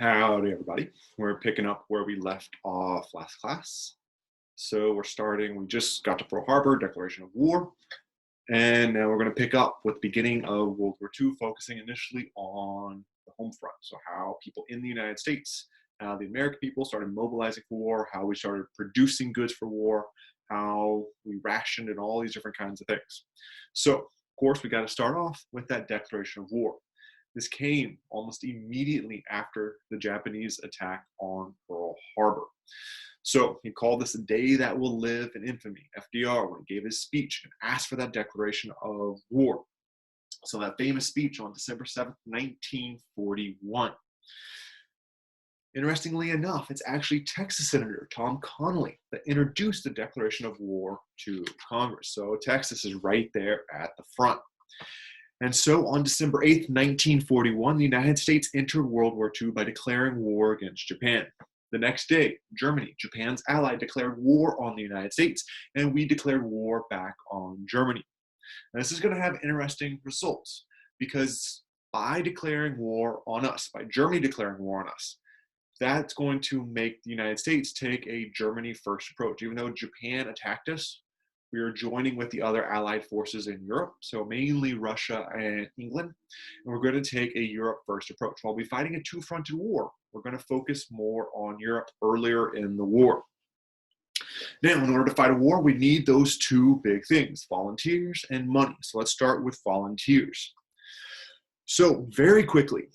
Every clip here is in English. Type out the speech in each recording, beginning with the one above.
Howdy, everybody. We're picking up where we left off last class. So we just got to Pearl Harbor, Declaration of War, and now we're going to pick up with the beginning of World War II, focusing initially on the home front. So, how people in the United States, how the American people started mobilizing for war, how we started producing goods for war, how we rationed, and all these different kinds of things. So, of course, we got to start off with that Declaration of War. This came almost immediately after the Japanese attack on Pearl Harbor. So he called this a day that will live in infamy, FDR, when he gave his speech and asked for that declaration of war. So that famous speech on December 7th, 1941. Interestingly enough, it's actually Texas Senator Tom Connally that introduced the Declaration of War to Congress. So Texas is right there at the front. And so on December 8th, 1941, the United States entered World War II by declaring war against Japan. The next day, Germany, Japan's ally, declared war on the United States, and we declared war back on Germany. And this is going to have interesting results because by declaring war on us, by Germany declaring war on us, that's going to make the United States take a Germany first approach. Even though Japan attacked us, we are joining with the other allied forces in Europe, so mainly Russia and England, and we're going to take a Europe first approach. While we're fighting a two-fronted war, we're going to focus more on Europe earlier in the war. Now, in order to fight a war, we need those two big things, volunteers and money. So let's start with volunteers. So very quickly,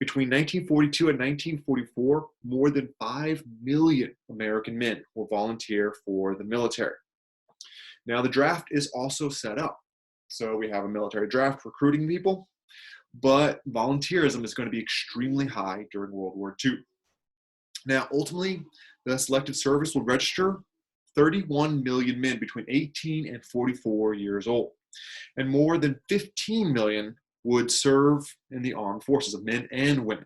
between 1942 and 1944, more than 5 million American men will volunteer for the military. Now, the draft is also set up. So we have a military draft recruiting people, but volunteerism is going to be extremely high during World War II. Now, ultimately, the selected service will register 31 million men between 18 and 44 years old, and more than 15 million would serve in the armed forces of men and women.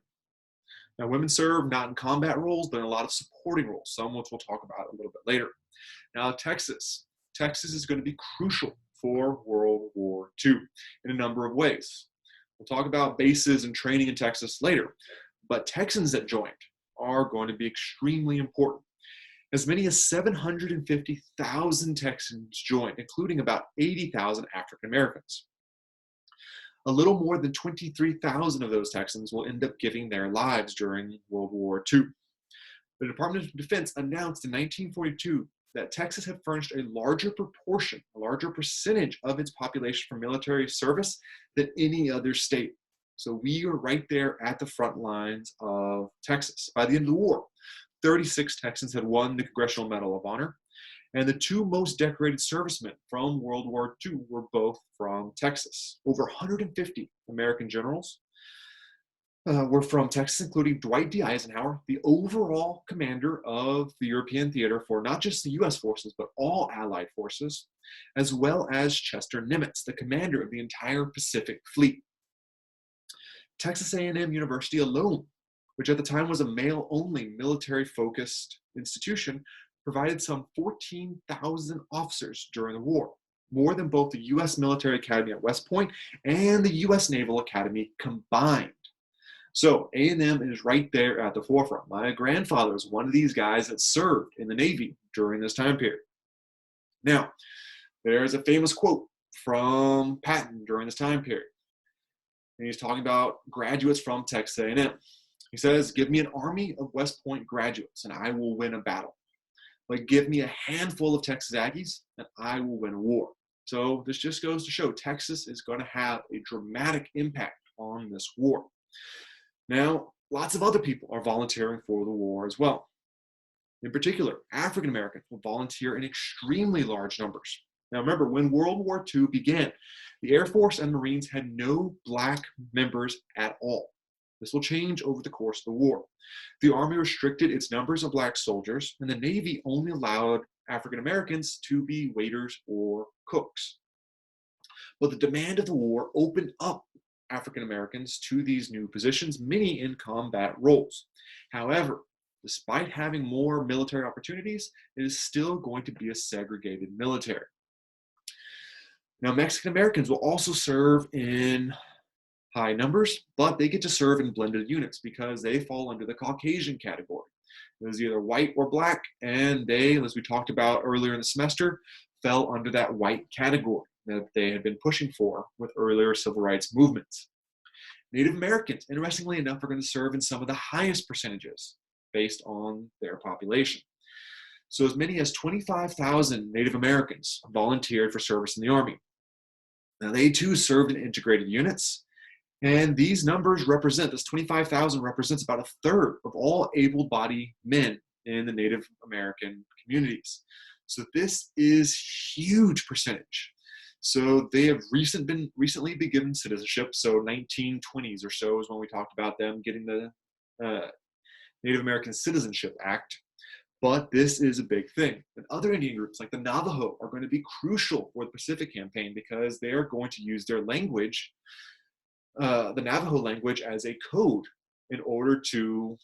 Now, women serve not in combat roles, but in a lot of supporting roles, some which we'll talk about a little bit later. Now, Texas is going to be crucial for World War II in a number of ways. We'll talk about bases and training in Texas later, but Texans that joined are going to be extremely important. As many as 750,000 Texans joined, including about 80,000 African Americans. A little more than 23,000 of those Texans will end up giving their lives during World War II. The Department of Defense announced in 1942 that Texas had furnished a larger proportion, a larger percentage of its population for military service than any other state. So we are right there at the front lines of Texas. By the end of the war, 36 Texans had won the Congressional Medal of Honor, and the two most decorated servicemen from World War II were both from Texas. Over 150 American generals were from Texas, including Dwight D. Eisenhower, the overall commander of the European theater for not just the U.S. forces, but all Allied forces, as well as Chester Nimitz, the commander of the entire Pacific Fleet. Texas A&M University alone, which at the time was a male-only military-focused institution, provided some 14,000 officers during the war, more than both the U.S. Military Academy at West Point and the U.S. Naval Academy combined. So A&M is right there at the forefront. My grandfather was one of these guys that served in the Navy during this time period. Now, there's a famous quote from Patton during this time period. And he's talking about graduates from Texas A&M. He says, "Give me an army of West Point graduates and I will win a battle. But give me a handful of Texas Aggies and I will win a war." So this just goes to show Texas is going to have a dramatic impact on this war. Now, lots of other people are volunteering for the war as well. In particular, African Americans will volunteer in extremely large numbers. Now, remember, when World War II began, the Air Force and Marines had no Black members at all. This will change over the course of the war. The Army restricted its numbers of Black soldiers, and the Navy only allowed African Americans to be waiters or cooks. But the demand of the war opened up African Americans to these new positions, many in combat roles. However, despite having more military opportunities, it is still going to be a segregated military. Now, Mexican Americans will also serve in high numbers, but they get to serve in blended units because they fall under the Caucasian category. It was either white or black, and they, as we talked about earlier in the semester, fell under that white category that they had been pushing for with earlier civil rights movements. Native Americans, interestingly enough, are going to serve in some of the highest percentages based on their population. So as many as 25,000 Native Americans volunteered for service in the Army. Now they too served in integrated units, and these numbers represent, this 25,000 represents about a third of all able-bodied men in the Native American communities. So this is huge percentage. So they have recently been given citizenship. So 1920s or so is when we talked about them getting the Native American Citizenship Act. But this is a big thing. And other Indian groups like the Navajo are going to be crucial for the Pacific Campaign because they are going to use their language, the Navajo language, as a code in order to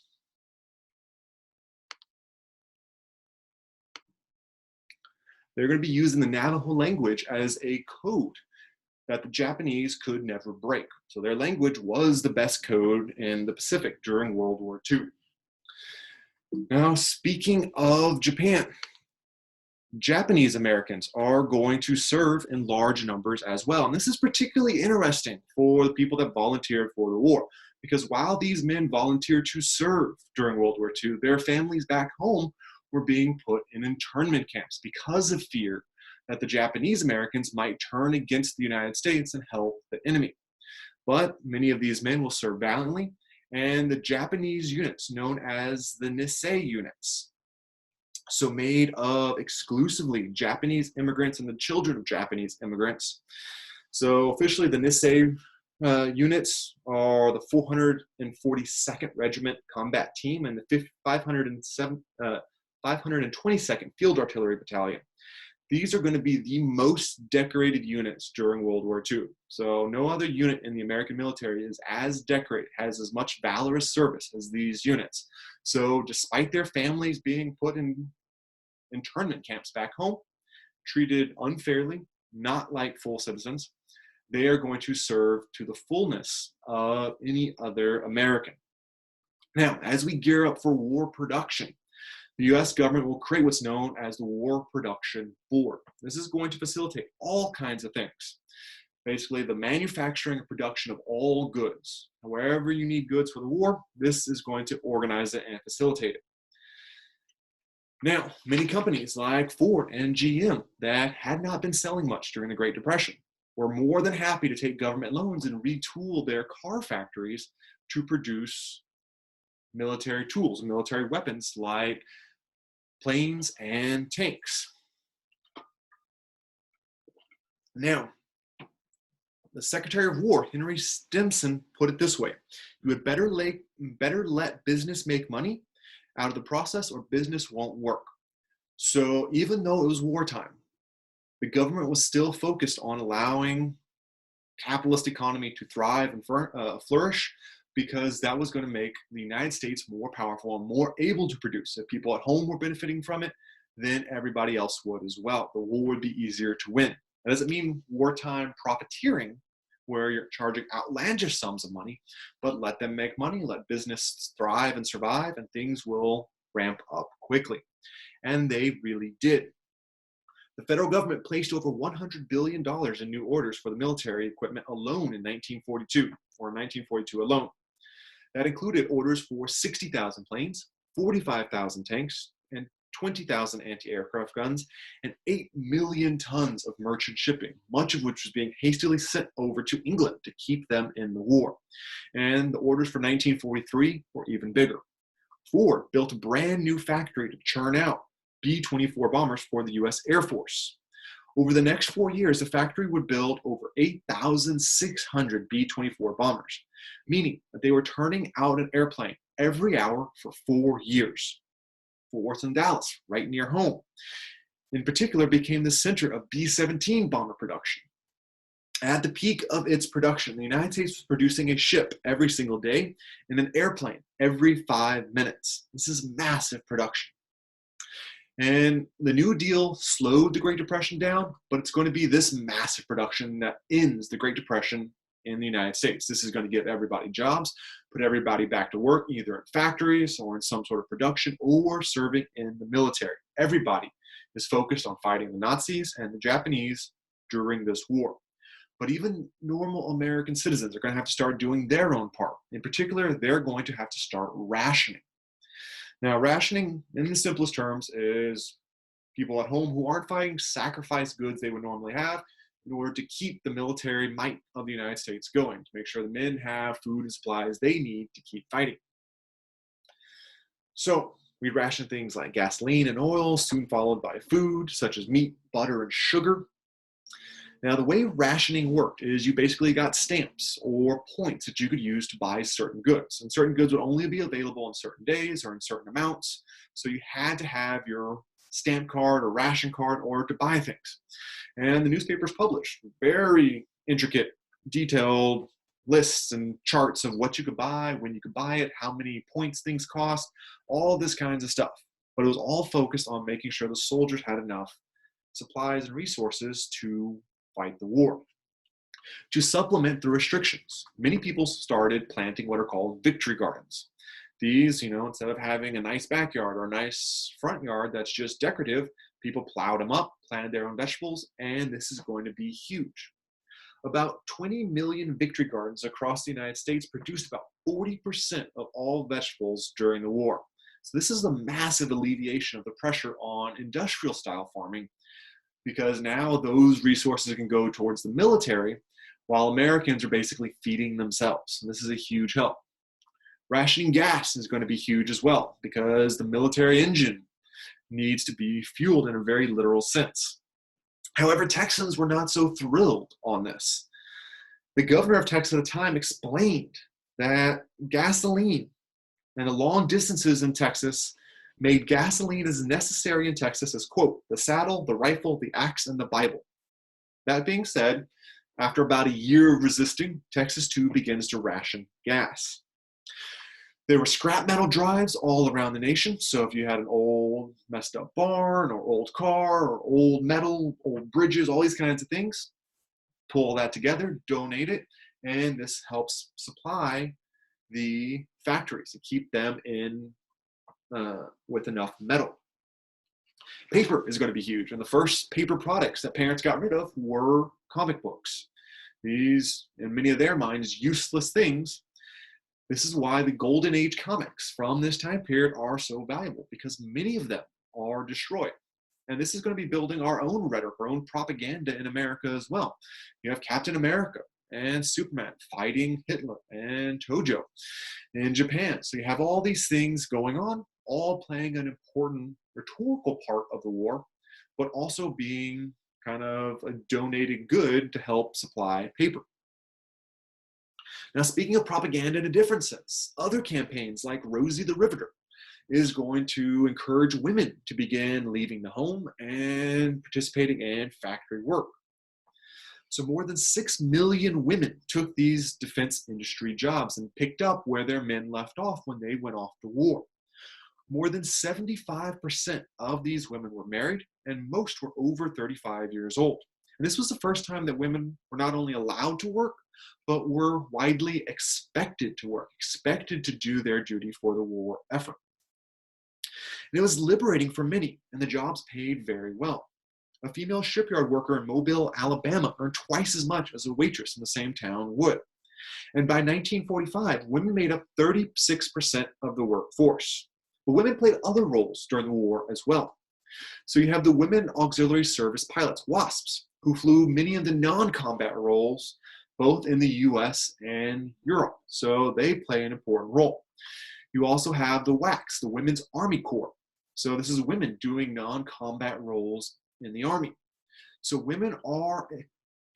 they're going to be using the Navajo language as a code that the Japanese could never break. So their language was the best code in the Pacific during World War II. Now, speaking of Japan, Japanese Americans are going to serve in large numbers as well. And this is particularly interesting for the people that volunteered for the war, because while these men volunteered to serve during World War II, their families back home were being put in internment camps because of fear that the Japanese Americans might turn against the United States and help the enemy. But many of these men will serve valiantly, and the Japanese units, known as the Nisei units, so made of exclusively Japanese immigrants and the children of Japanese immigrants. So officially the Nisei units are the 442nd Regiment Combat Team and the 522nd Field Artillery Battalion. These are going to be the most decorated units during World War II. So no other unit in the American military is as decorated, has as much valorous service as these units. So despite their families being put in internment camps back home, treated unfairly, not like full citizens, they are going to serve to the fullness of any other American. Now, as we gear up for war production, the U.S. government will create what's known as the War Production Board. This is going to facilitate all kinds of things. Basically, the manufacturing and production of all goods. Wherever you need goods for the war, this is going to organize it and facilitate it. Now, many companies like Ford and GM that had not been selling much during the Great Depression were more than happy to take government loans and retool their car factories to produce military tools, military weapons like planes and tanks. Now, the Secretary of War, Henry Stimson, put it this way: you would better let business make money out of the process or business won't work. So even though it was wartime, the government was still focused on allowing capitalist economy to thrive and flourish, because that was going to make the United States more powerful and more able to produce. If people at home were benefiting from it, then everybody else would as well. The war would be easier to win. That doesn't mean wartime profiteering, where you're charging outlandish sums of money, but let them make money, let business thrive and survive, and things will ramp up quickly. And they really did. The federal government placed over $100 billion in new orders for the military equipment alone in 1942 alone. That included orders for 60,000 planes, 45,000 tanks, and 20,000 anti-aircraft guns, and 8 million tons of merchant shipping, much of which was being hastily sent over to England to keep them in the war. And the orders for 1943 were even bigger. Ford built a brand new factory to churn out B-24 bombers for the U.S. Air Force. Over the next 4 years, the factory would build over 8,600 B-24 bombers, meaning that they were turning out an airplane every hour for 4 years. Fort Worth and Dallas, right near home, in particular, became the center of B-17 bomber production. At the peak of its production, the United States was producing a ship every single day and an airplane every 5 minutes. This is massive production. And the New Deal slowed the Great Depression down, but it's going to be this massive production that ends the Great Depression in the United States. This is going to give everybody jobs, put everybody back to work, either in factories or in some sort of production or serving in the military. Everybody is focused on fighting the Nazis and the Japanese during this war. But even normal American citizens are going to have to start doing their own part. In particular, they're going to have to start rationing. Now, rationing, in the simplest terms, is people at home who aren't fighting sacrifice goods they would normally have in order to keep the military might of the United States going, to make sure the men have food and supplies they need to keep fighting. So we ration things like gasoline and oil, soon followed by food such as meat, butter, and sugar. Now, the way rationing worked is you basically got stamps or points that you could use to buy certain goods. And certain goods would only be available on certain days or in certain amounts. So you had to have your stamp card or ration card in order to buy things. And the newspapers published very intricate, detailed lists and charts of what you could buy, when you could buy it, how many points things cost, all this kinds of stuff. But it was all focused on making sure the soldiers had enough supplies and resources to fight the war. To supplement the restrictions, many people started planting what are called victory gardens. These, instead of having a nice backyard or a nice front yard that's just decorative, people plowed them up, planted their own vegetables, and this is going to be huge. About 20 million victory gardens across the United States produced about 40% of all vegetables during the war. So this is a massive alleviation of the pressure on industrial style farming, because now those resources can go towards the military while Americans are basically feeding themselves. And this is a huge help. Rationing gas is going to be huge as well, because the military engine needs to be fueled in a very literal sense. However, Texans were not so thrilled on this. The governor of Texas at the time explained that gasoline and the long distances in Texas made gasoline as necessary in Texas as, quote, the saddle, the rifle, the axe, and the Bible. That being said, after about a year of resisting, Texas too begins to ration gas. There were scrap metal drives all around the nation. So if you had an old messed up barn or old car or old metal, old bridges, all these kinds of things, pull all that together, donate it, and this helps supply the factories and keep them in with enough metal. Paper is going to be huge, and the first paper products that parents got rid of were comic books. These, in many of their minds, useless things. This is why the golden age comics from this time period are so valuable, because many of them are destroyed. And this is going to be building our own rhetoric, our own propaganda in America as well. You have Captain America and Superman fighting Hitler and Tojo in Japan. So you have all these things going on, all playing an important rhetorical part of the war, but also being kind of a donated good to help supply paper. Now, speaking of propaganda in a different sense, other campaigns like Rosie the Riveter is going to encourage women to begin leaving the home and participating in factory work. So more than 6 million women took these defense industry jobs and picked up where their men left off when they went off to war. More than 75% of these women were married, and most were over 35 years old. And this was the first time that women were not only allowed to work, but were widely expected to work, expected to do their duty for the war effort. And it was liberating for many, and the jobs paid very well. A female shipyard worker in Mobile, Alabama earned twice as much as a waitress in the same town would. And by 1945, women made up 36% of the workforce. But women played other roles during the war as well. So you have the Women Auxiliary Service Pilots, WASPs, who flew many of the non-combat roles, both in the US and Europe. So they play an important role. You also have the WACs, the Women's Army Corps. So this is women doing non-combat roles in the Army. So women are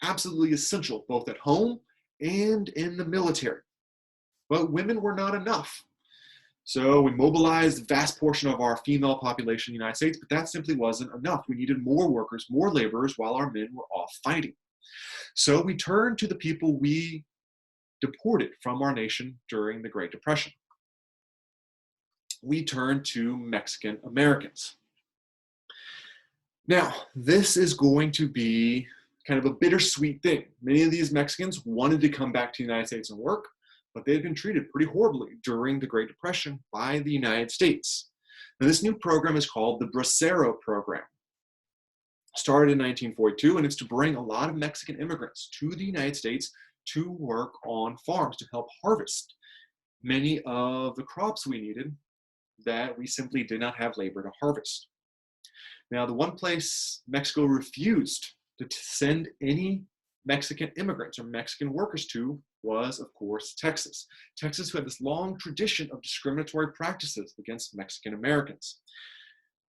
absolutely essential, both at home and in the military. But women were not enough. So we mobilized a vast portion of our female population in the United States, but that simply wasn't enough. We needed more workers, more laborers, while our men were off fighting. So we turned to the people we deported from our nation during the Great Depression. We turned to Mexican Americans. Now, this is going to be kind of a bittersweet thing. Many of these Mexicans wanted to come back to the United States and work, but they had been treated pretty horribly during the Great Depression by the United States. Now, this new program is called the Bracero Program. Started in 1942, and it's to bring a lot of Mexican immigrants to the United States to work on farms to help harvest many of the crops we needed that we simply did not have labor to harvest. Now, the one place Mexico refused to send any Mexican immigrants or Mexican workers to was, of course, Texas. Texas, who had this long tradition of discriminatory practices against Mexican Americans.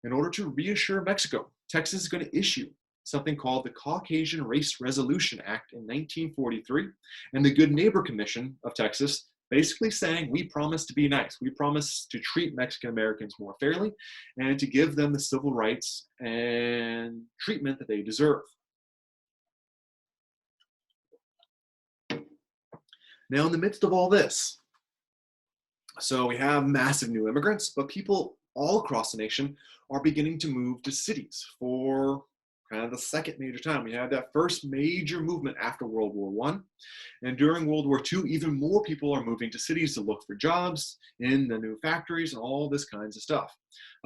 In order to reassure Mexico, Texas is going to issue something called the Caucasian Race Resolution Act in 1943, and the Good Neighbor Commission of Texas basically saying, we promise to be nice. We promise to treat Mexican Americans more fairly and to give them the civil rights and treatment that they deserve. Now, in the midst of all this, so we have massive new immigrants, but people all across the nation are beginning to move to cities for kind of the second major time. We had that first major movement after World War I. And during World War II, even more people are moving to cities to look for jobs in the new factories and all this kinds of stuff.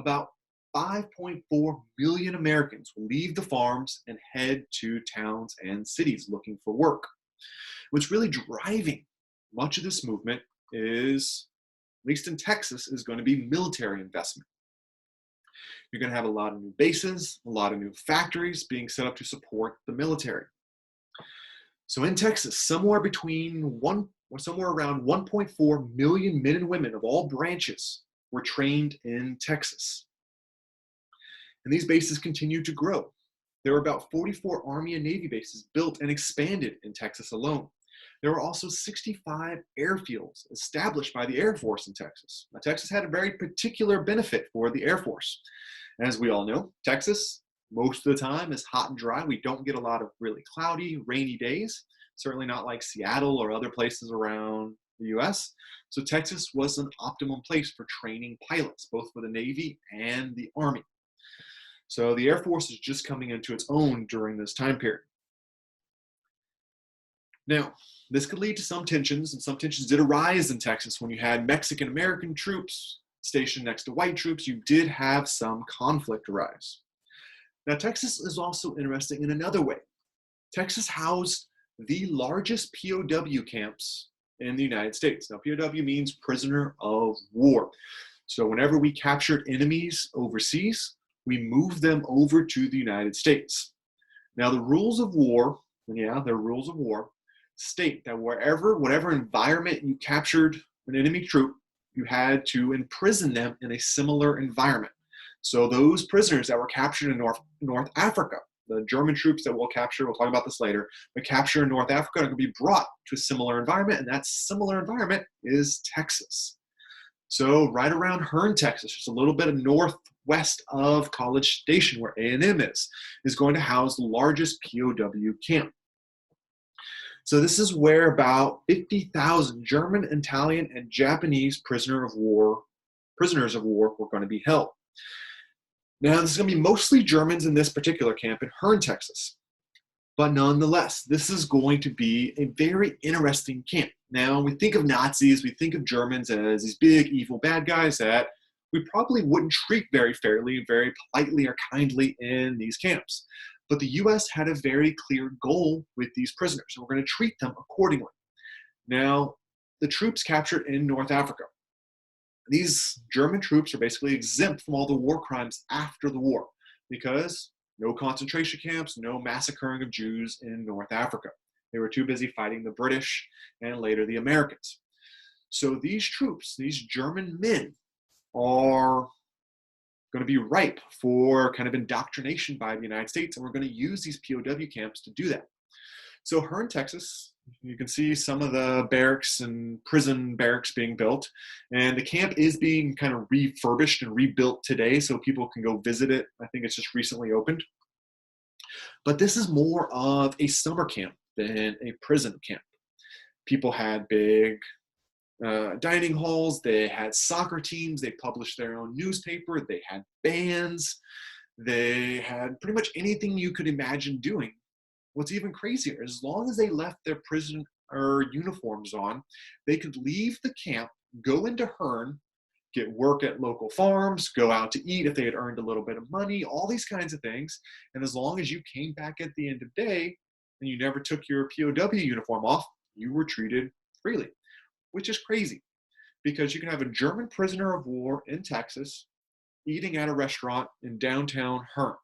About 5.4 million Americans will leave the farms and head to towns and cities looking for work. What's really driving much of this movement is, at least in Texas, is going to be military investment. You're going to have a lot of new bases, a lot of new factories being set up to support the military. So in Texas, somewhere around 1.4 million men and women of all branches were trained in Texas. And these bases continue to grow. There were about 44 Army and Navy bases built and expanded in Texas alone. There were also 65 airfields established by the Air Force in Texas. Now, Texas had a very particular benefit for the Air Force. As we all know, Texas, most of the time, is hot and dry. We don't get a lot of really cloudy, rainy days, certainly not like Seattle or other places around the US. So Texas was an optimum place for training pilots, both for the Navy and the Army. So the Air Force is just coming into its own during this time period. Now, this could lead to some tensions, and some tensions did arise in Texas when you had Mexican-American troops stationed next to white troops. You did have some conflict arise. Now, Texas is also interesting in another way. Texas housed the largest POW camps in the United States. Now, POW means prisoner of war. So whenever we captured enemies overseas, we moved them over to the United States. Now, the rules of war, they're rules of war, state that whatever environment you captured an enemy troop, you had to imprison them in a similar environment. So those prisoners that were captured in North Africa, the German troops that we'll capture, we'll talk about this later, but captured in North Africa are going to be brought to a similar environment, and that similar environment is Texas. So right around Hearne, Texas, just a little bit of northwest of College Station, where A&M is going to house the largest POW camp. So this is where about 50,000 German, Italian, and Japanese prisoners of war were going to be held. Now, this is going to be mostly Germans in this particular camp in Hearne, Texas. But nonetheless, this is going to be a very interesting camp. Now, we think of Nazis, we think of Germans as these big, evil, bad guys that we probably wouldn't treat very fairly, very politely, or kindly in these camps. But the U.S. had a very clear goal with these prisoners, and we're going to treat them accordingly. Now, the troops captured in North Africa, these German troops are basically exempt from all the war crimes after the war, because no concentration camps, no massacring of Jews in North Africa. They were too busy fighting the British and later the Americans. So these troops, these German men, are going to be ripe for kind of indoctrination by the United States, and we're going to use these POW camps to do that. So Hearne, Texas, you can see some of the barracks and prison barracks being built, and the camp is being kind of refurbished and rebuilt today so people can go visit it. I think it's just recently opened. But this is more of a summer camp than a prison camp. People had big dining halls, they had soccer teams, they published their own newspaper, they had bands, they had pretty much anything you could imagine doing what's even crazier, as long as they left their prisoner uniforms on, they could leave the camp, go into Herne, get work at local farms, go out to eat if they had earned a little bit of money, all these kinds of things. And as long as you came back at the end of the day and you never took your POW uniform off, you were treated freely, which is crazy because you can have a German prisoner of war in Texas eating at a restaurant in downtown Herne.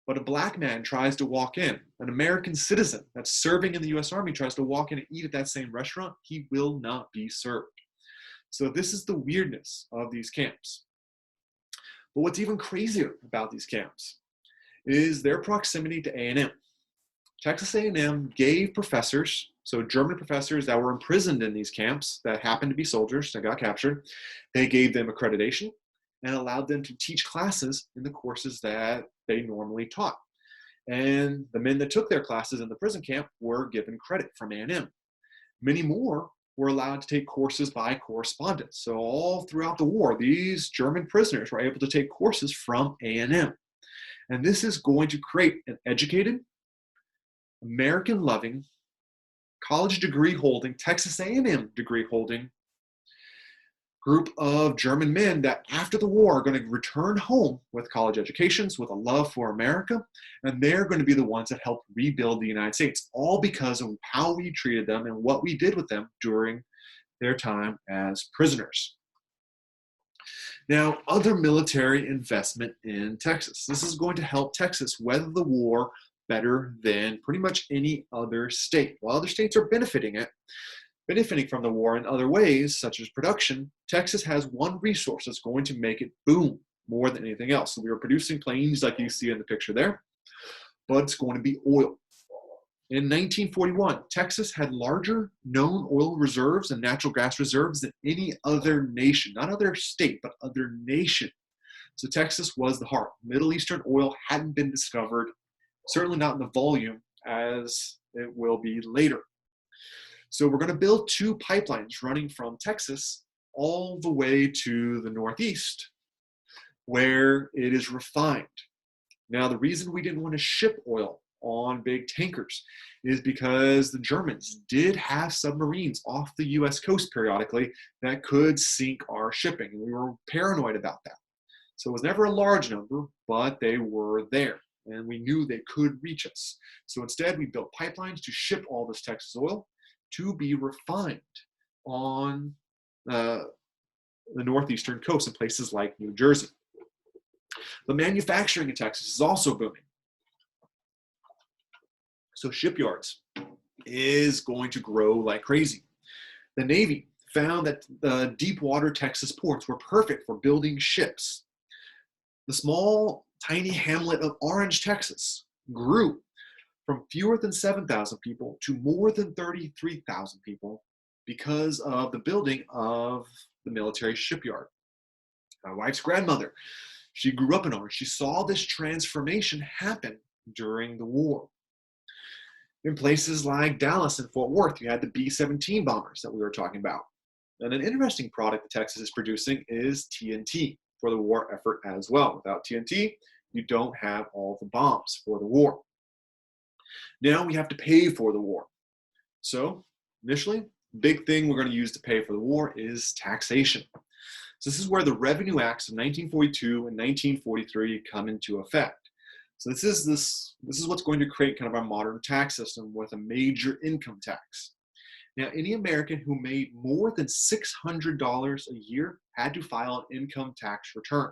But a black man tries to walk in, an American citizen that's serving in the US Army tries to walk in and eat at that same restaurant, he will not be served. So this is the weirdness of these camps. But what's even crazier about these camps is their proximity to A&M. Texas A&M gave professors, so German professors that were imprisoned in these camps that happened to be soldiers that got captured, they gave them accreditation and allowed them to teach classes in the courses that they normally taught. And the men that took their classes in the prison camp were given credit from A&M. Many more were allowed to take courses by correspondence. So all throughout the war, these German prisoners were able to take courses from A&M. And this is going to create an educated, American-loving, college degree holding, Texas A&M degree holding group of German men that after the war are going to return home with college educations, with a love for America, and they're going to be the ones that help rebuild the United States, all because of how we treated them and what we did with them during their time as prisoners. Now, other military investment in Texas. This is going to help Texas weather the war better than pretty much any other state. While other states are benefiting from the war in other ways, such as production, Texas has one resource that's going to make it boom more than anything else. So we are producing planes like you see in the picture there, but it's going to be oil. In 1941, Texas had larger known oil reserves and natural gas reserves than any other nation, not other state, but other nation. So Texas was the heart. Middle Eastern oil hadn't been discovered, certainly not in the volume as it will be later. So we're going to build two pipelines running from Texas all the way to the Northeast, where it is refined. Now, the reason we didn't want to ship oil on big tankers is because the Germans did have submarines off the US coast periodically that could sink our shipping, and we were paranoid about that. So it was never a large number, but they were there, and we knew they could reach us. So instead, we built pipelines to ship all this Texas oil to be refined on the northeastern coast in places like New Jersey. But manufacturing in Texas is also booming. So shipyards is going to grow like crazy. The Navy found that the deep water Texas ports were perfect for building ships. The small, tiny hamlet of Orange, Texas grew from fewer than 7,000 people to more than 33,000 people because of the building of the military shipyard. My wife's grandmother, she grew up in Orange. She saw this transformation happen during the war. In places like Dallas and Fort Worth, you had the B-17 bombers that we were talking about. And an interesting product that Texas is producing is TNT for the war effort as well. Without TNT, you don't have all the bombs for the war. Now we have to pay for the war. So initially, big thing we're going to use to pay for the war is taxation. So this is where the Revenue Acts of 1942 and 1943 come into effect. So this is what's going to create kind of our modern tax system with a major income tax. Now, any American who made more than $600 a year had to file an income tax return.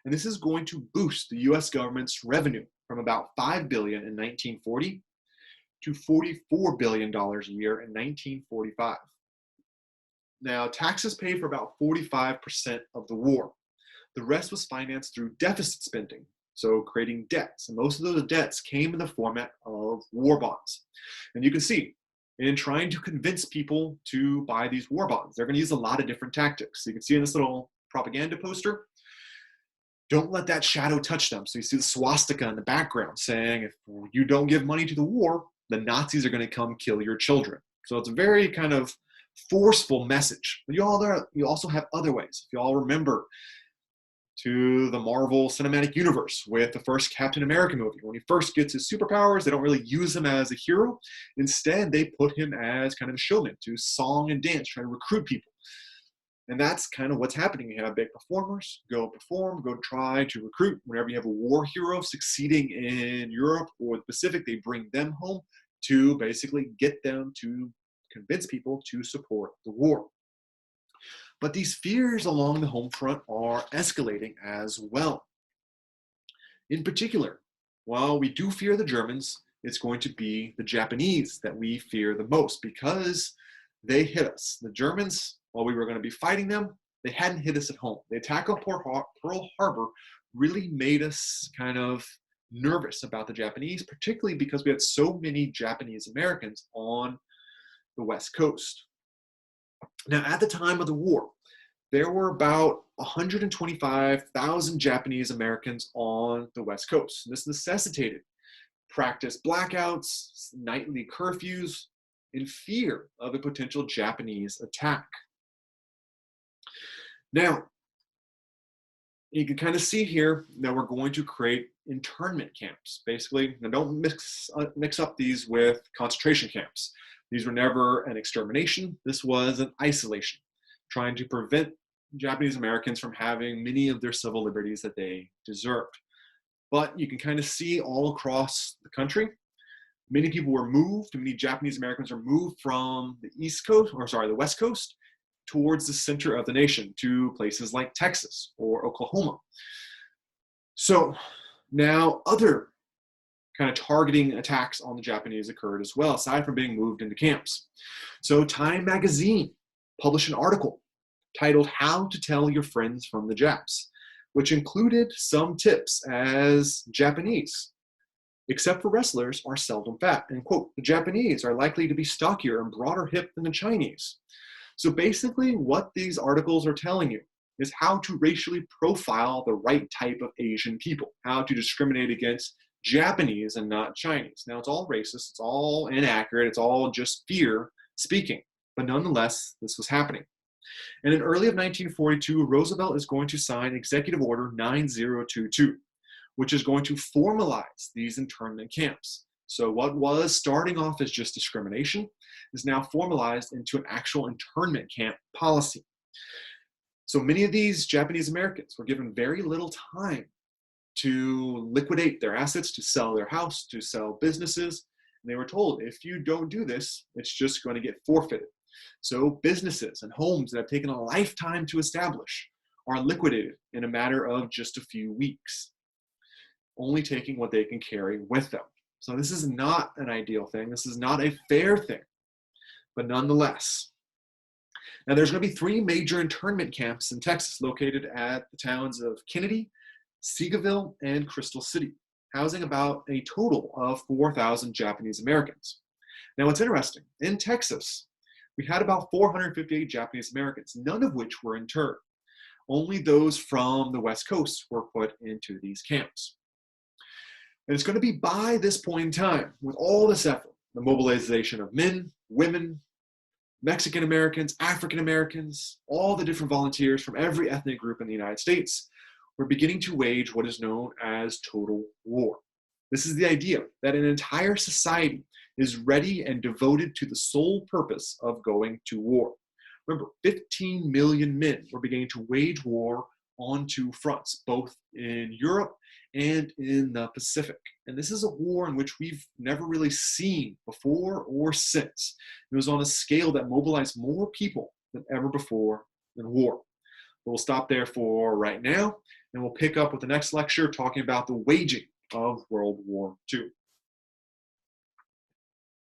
And this is going to boost the US government's revenue from about $5 billion in 1940 to $44 billion a year in 1945. Now, taxes paid for about 45% of the war. The rest was financed through deficit spending, so creating debts. And most of those debts came in the format of war bonds. And you can see, in trying to convince people to buy these war bonds, they're going to use a lot of different tactics. So you can see in this little propaganda poster, don't let that shadow touch them. So you see the swastika in the background saying, if you don't give money to the war, the Nazis are going to come kill your children. So it's a very kind of forceful message. But you also have other ways. If you all remember to the Marvel Cinematic Universe with the first Captain America movie. When he first gets his superpowers, they don't really use him as a hero. Instead, they put him as kind of a showman to song and dance, trying to recruit people. And that's kind of what's happening. You have big performers, go perform, go try to recruit. Whenever you have a war hero succeeding in Europe or the Pacific, they bring them home to basically get them to convince people to support the war. But these fears along the home front are escalating as well. In particular, while we do fear the Germans, it's going to be the Japanese that we fear the most because they hit us. The Germans, while we were going to be fighting them, they hadn't hit us at home. The attack on Pearl Harbor really made us kind of nervous about the Japanese, particularly because we had so many Japanese Americans on the West Coast. Now, at the time of the war, there were about 125,000 Japanese Americans on the West Coast. This necessitated practice blackouts, nightly curfews, in fear of a potential Japanese attack. Now, you can kind of see here that we're going to create internment camps. Basically, now don't mix up these with concentration camps. These were never an extermination. This was an isolation, trying to prevent Japanese Americans from having many of their civil liberties that they deserved. But you can kind of see all across the country, many people were moved, many Japanese Americans were moved from the West Coast towards the center of the nation to places like Texas or Oklahoma. So now other kind of targeting attacks on the Japanese occurred as well, aside from being moved into camps. So Time magazine published an article titled "How to Tell Your Friends from the Japs," which included some tips as Japanese, except for wrestlers, are seldom fat. And quote, "The Japanese are likely to be stockier and broader hip than the Chinese." So basically what these articles are telling you is how to racially profile the right type of Asian people, how to discriminate against Japanese and not Chinese. Now, it's all racist, it's all inaccurate, it's all just fear speaking, but nonetheless, this was happening. And in early of 1942, Roosevelt is going to sign Executive Order 9022, which is going to formalize these internment camps. So what was starting off as just discrimination is now formalized into an actual internment camp policy. So many of these Japanese Americans were given very little time to liquidate their assets, to sell their house, to sell businesses. And they were told, if you don't do this, it's just going to get forfeited. So businesses and homes that have taken a lifetime to establish are liquidated in a matter of just a few weeks, only taking what they can carry with them. So this is not an ideal thing. This is not a fair thing, but nonetheless. Now there's going to be 3 major internment camps in Texas located at the towns of Kennedy, Seagoville, and Crystal City, housing about a total of 4,000 Japanese Americans. Now what's interesting, in Texas, we had about 458 Japanese Americans, none of which were interned. Only those from the West Coast were put into these camps. And it's going to be by this point in time, with all this effort, the mobilization of men, women, Mexican Americans, African Americans, all the different volunteers from every ethnic group in the United States, we're beginning to wage what is known as total war. This is the idea that an entire society is ready and devoted to the sole purpose of going to war. Remember, 15 million men were beginning to wage war on 2 fronts, both in Europe and in the Pacific. And this is a war in which we've never really seen before or since. It was on a scale that mobilized more people than ever before in war. But we'll stop there for right now, and we'll pick up with the next lecture talking about the waging of World War II.